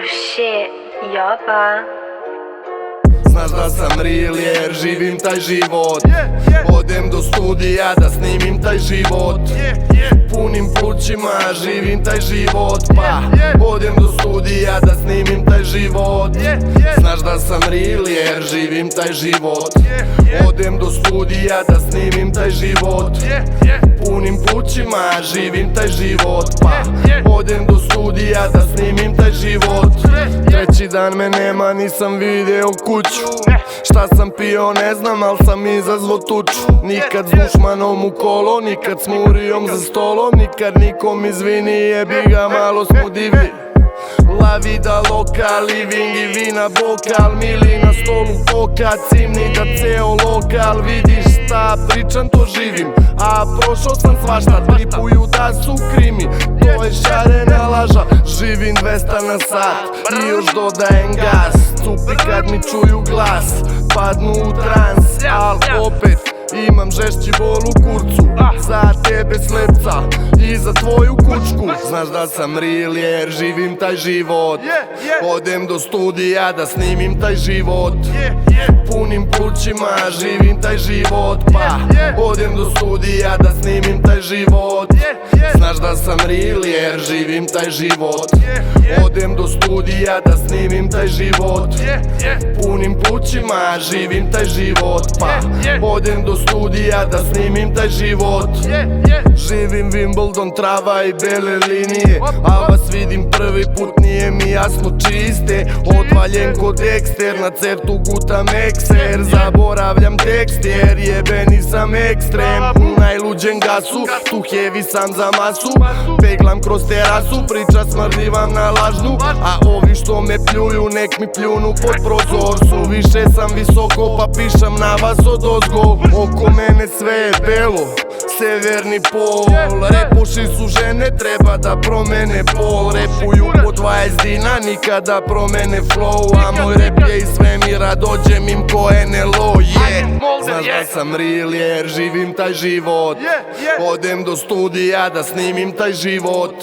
shit, jaba. Znaš da sam real jer živim taj život. Odem do studija da snimim taj život. Punim plućima živim taj život. Pa odem do studija da snimim taj život. Znaš da sam real jer živim taj život. Odem do studija da snimim taj život. Punim plućima živim taj život. Pa odem do studija da snimim taj život. Treći dan me nema, nisam video kuću. Šta sam pio ne znam, al sam izazvo tuču. Nikad s dušmanom u kolo, nikad s murijom za stolom. Nikad nikom izvini, jebi ga, malo smo divni. La vida loka, living i vina bokal. Mili na stolu koka, cimni da ceo lokal. Vidiš šta pričam, to živim. A prošao sam svašta, tripuju da su krimi. To je šarena laža, živim 200 na sat i još dodajem gas. Cupi kad mi čuju glas, padnu u trans. Al opet imam žešći bol u kurcu. Za tebe slepca i za tvoju kućku. Znaš da sam real jer živim taj život. Odem do studija da snimim taj život. Punim plućima živim taj život. Pa odem do studija da snimim taj život. Znaš da sam real jer živim taj život. Odem do studija da snimim taj život. Punim plućima živim taj život. Pa odem do studija da snimim taj život. Živim Wimbledon, trava i bele linije. A vas vidim prvi put, nije mi jasno čiste. Odvaljen ko Dexter, na certu gutam ekser. Zaboravljam tekst jer jebeni sam ekstrem. U najluđem gasu, tu heavy sam za masu. Peglam kroz terasu, priča smrdivam na lažnu. A ovi što me pljuju, nek mi pljunu pod prozor. Suviše sam visoko pa pišam na vas odozgo. Oko mene sve je belo, severni pol. Repuši su žene, treba da promene pol. Repuju po 20 dina, nikada promene flow. A moj rap je iz svemira, dođem im ko NLO, Znaš da sam real jer živim taj život. Odem do studija da snimim taj život.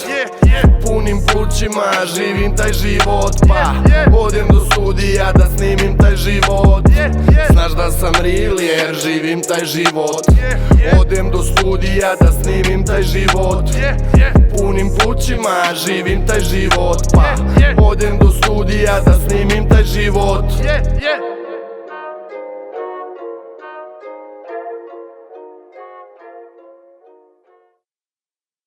Punim plućima živim taj život. Pa odem do studija da snimim taj život. Znaš da sam real jer živim taj život. Odem do studija da snimim taj život. Punim plućima živim taj život. Pa odem do studija da snimim taj život.